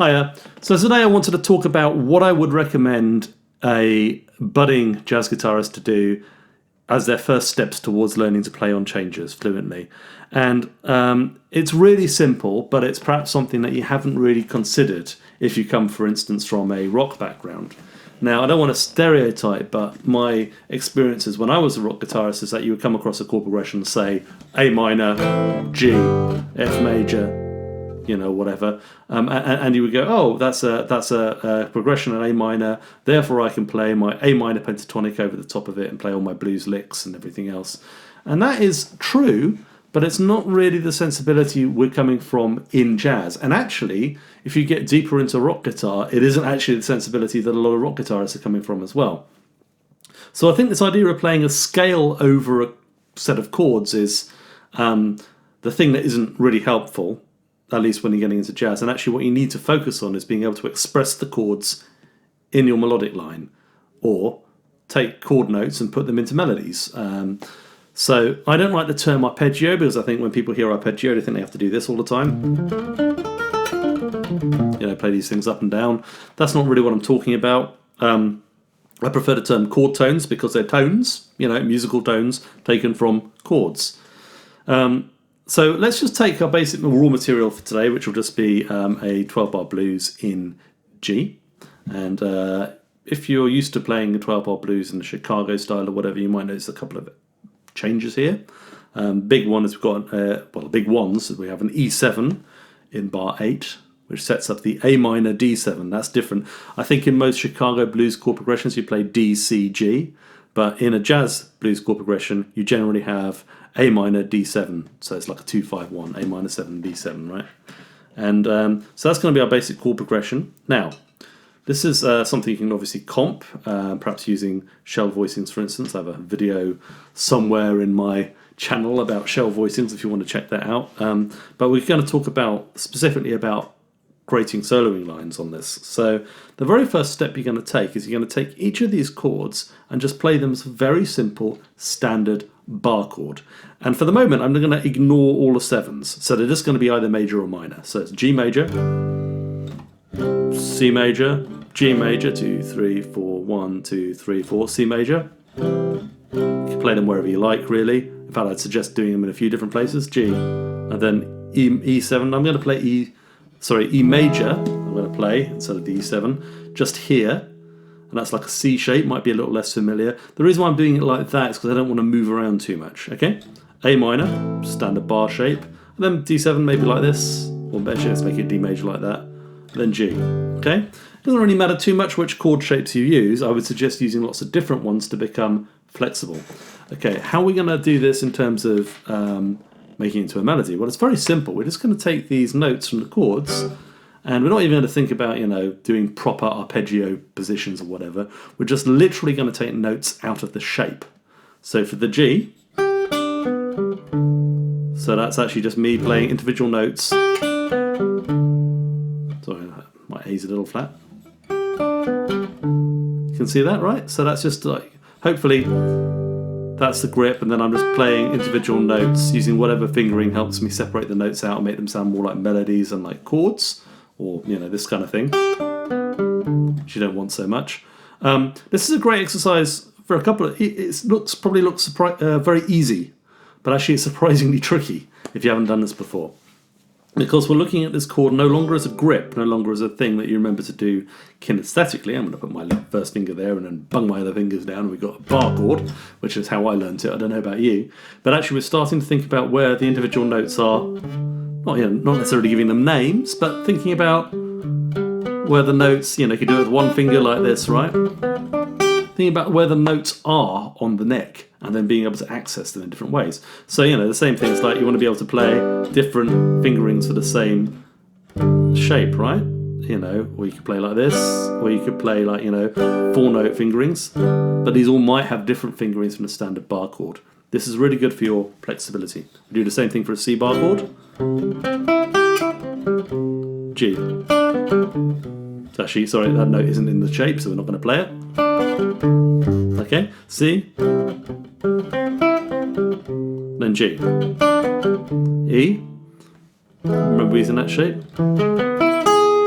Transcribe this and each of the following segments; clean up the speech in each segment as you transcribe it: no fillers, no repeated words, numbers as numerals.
Hiya. So today I wanted to talk about what I would recommend a budding jazz guitarist to do as their first steps towards learning to play on changes fluently. And it's really simple, but it's perhaps something that you haven't really considered if you come, for instance, from a rock background. Now, I don't want to stereotype, but my experiences when I was a rock guitarist is that you would come across a chord progression, say A minor, G, F major, whatever, and you would go, oh, that's a progression in A minor, therefore I can play my A minor pentatonic over the top of it and play all my blues licks and everything else. And that is true, but it's not really the sensibility we're coming from in jazz. And actually, if you get deeper into rock guitar, it isn't actually the sensibility that a lot of rock guitarists are coming from as well. So I think this idea of playing a scale over a set of chords is the thing that isn't really helpful, at least when you're getting into jazz. And actually what you need to focus on is being able to express the chords in your melodic line, or take chord notes and put them into melodies. So I don't like the term arpeggio, because I think when people hear arpeggio, they think they have to do this all the time. Play these things up and down. That's not really what I'm talking about. I prefer the term chord tones, because they're tones, musical tones taken from chords. So let's just take our basic raw material for today, which will just be a 12-bar blues in G. And if you're used to playing a 12-bar blues in the Chicago style or whatever, you might notice a couple of changes here. Big one is we've got, the big ones, we have an E7 in bar 8, which sets up the A minor D7. That's different. I think in most Chicago blues chord progressions you play D, C, G, but in a jazz blues chord progression you generally have A minor D7, so it's like a 2-5-1, A minor 7 D7, right? And so that's going to be our basic chord progression. Now, this is something you can obviously comp, perhaps using shell voicings, for instance. I have a video somewhere in my channel about shell voicings if you want to check that out. But we're going to talk specifically about creating soloing lines on this. So the very first step you're going to take is you're going to take each of these chords and just play them as a very simple standard bar chord. And for the moment, I'm going to ignore all the sevens. So they're just going to be either major or minor. So it's G major, C major, G major, 2, 3, 4, 1, 2, 3, 4, C major. You can play them wherever you like, really. In fact, I'd suggest doing them in a few different places. G, and then E7. I'm going to play E major. I'm going to play instead of the E7 just here, and that's like a C shape. Might be a little less familiar. The reason why I'm doing it like that is because I don't want to move around too much. Okay, A minor, standard bar shape, and then D7 maybe like this, or better, let's make it D major like that. Then G. Okay, it doesn't really matter too much which chord shapes you use. I would suggest using lots of different ones to become flexible. Okay, how are we going to do this in terms of making it into a melody? Well, it's very simple. We're just going to take these notes from the chords, and we're not even going to think about, doing proper arpeggio positions or whatever. We're just literally going to take notes out of the shape. So for the G, so that's actually just me playing individual notes. Sorry, my A's a little flat. You can see that, right? So that's just like, hopefully, that's the grip, and then I'm just playing individual notes using whatever fingering helps me separate the notes out and make them sound more like melodies and like chords, or this kind of thing, which you don't want so much. This is a great exercise for a couple of. It looks very easy, but actually it's surprisingly tricky if you haven't done this before. Because we're looking at this chord no longer as a grip, no longer as a thing that you remember to do kinesthetically. I'm going to put my first finger there and then bung my other fingers down, and we've got a bar chord, which is how I learned it. I don't know about you. But actually we're starting to think about where the individual notes are, not necessarily giving them names, but thinking about where the notes, you could do it with one finger like this, right? Thinking about where the notes are on the neck, and then being able to access them in different ways. So, the same thing is like you want to be able to play different fingerings for the same shape, right? Or you could play like this, or you could play like, 4-note fingerings. But these all might have different fingerings from the standard bar chord. This is really good for your flexibility. We do the same thing for a C bar chord. G. So actually, sorry, that note isn't in the shape, so we're not going to play it. Okay, C. Then G. E. Remember using that shape?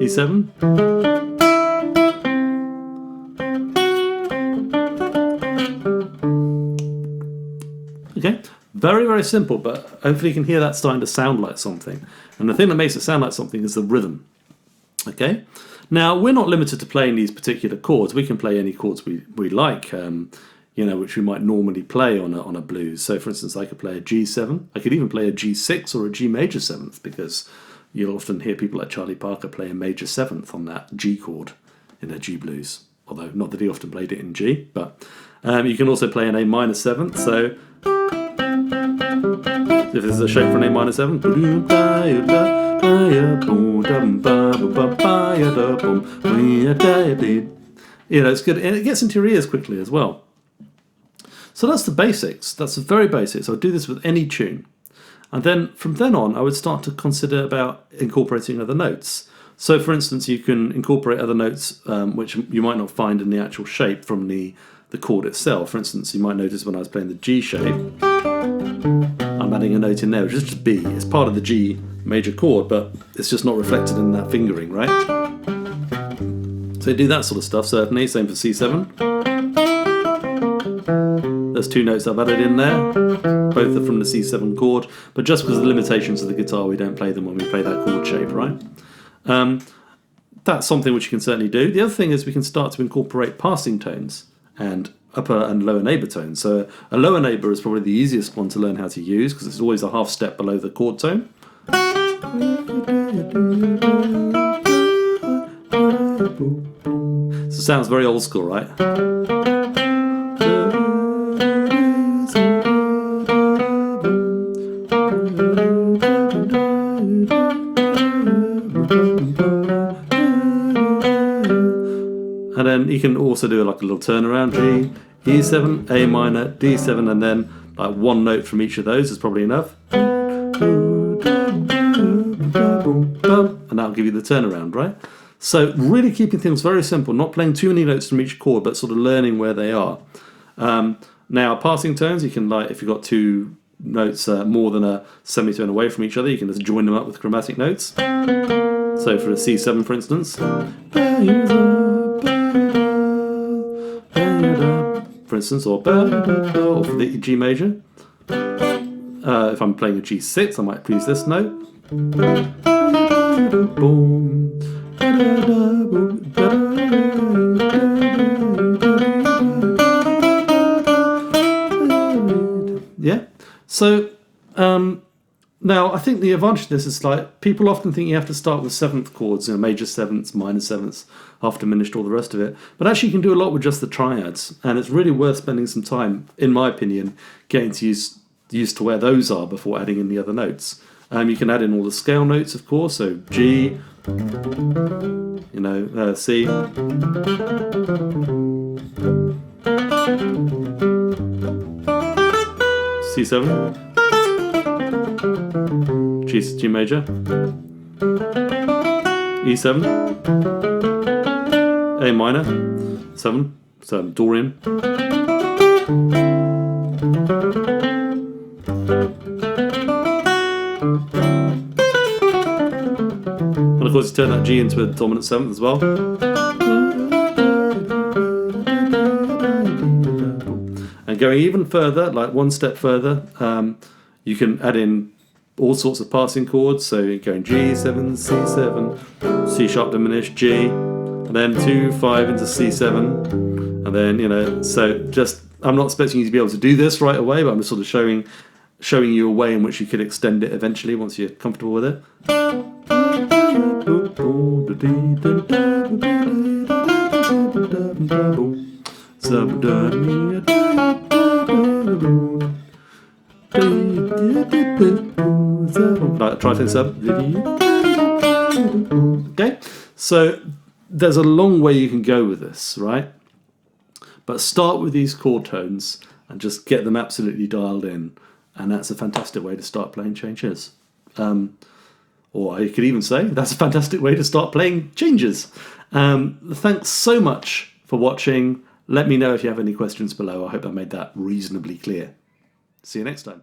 E7. Okay, very, very simple, but hopefully you can hear that starting to sound like something. And the thing that makes it sound like something is the rhythm. Okay, now we're not limited to playing these particular chords. We can play any chords we like, which we might normally play on a blues. So, for instance, I could play a G7. I could even play a G6 or a G major 7th, because you'll often hear people like Charlie Parker play a major 7th on that G chord in a G blues. Although not that he often played it in G, but you can also play an A minor 7th. So if this is a shape for an A minor 7, it's good, and it gets into your ears quickly as well. So that's the basics. That's the very basics. I would do this with any tune, and then from then on, I would start to consider about incorporating other notes. So, for instance, you can incorporate other notes which you might not find in the actual shape from the chord itself. For instance, you might notice when I was playing the G shape, I'm adding a note in there, which is just B. It's part of the G major chord, but it's just not reflected in that fingering, right? So you do that sort of stuff, certainly. Same for C7. There's 2 notes I've added in there. Both are from the C7 chord, but just because of the limitations of the guitar, we don't play them when we play that chord shape, right? That's something which you can certainly do. The other thing is we can start to incorporate passing tones and upper and lower neighbour tones. So a lower neighbour is probably the easiest one to learn how to use, because it's always a half step below the chord tone. So it sounds very old school, right? And then you can also do like a little turnaround, G, E7, A minor, D7, and then like one note from each of those is probably enough. And that'll give you the turnaround, right? So really keeping things very simple, not playing too many notes from each chord, but sort of learning where they are. Now, passing tones, you can, like, if you've got 2 notes more than a semitone away from each other, you can just join them up with chromatic notes. So for a C7, for instance, or for the G major. If I'm playing a G6, I might use this note. Yeah. So now I think the advantage of this is, like, people often think you have to start with 7th chords, major 7ths, minor 7ths, half diminished, all the rest of it. But actually you can do a lot with just the triads, and it's really worth spending some time, in my opinion, getting to used to where those are before adding in the other notes. You can add in all the scale notes, of course, so G, C, C7, G major, E7, A minor, 7, so Dorian, and of course you turn that G into a dominant 7th as well. And going even further, like one step further, you can add in all sorts of passing chords. So you're going G7, C7, C sharp diminished, G, and then 2, 5 into C7, and then so just, I'm not expecting you to be able to do this right away, but I'm just sort of showing you a way in which you could extend it eventually once you're comfortable with it. Like tritone sub. Okay, so there's a long way you can go with this, right? But start with these chord tones and just get them absolutely dialed in, and that's a fantastic way to start playing changes. Or I could even say that's a fantastic way to start playing changes. Thanks so much for watching. Let me know if you have any questions below. I hope I made that reasonably clear. See you next time.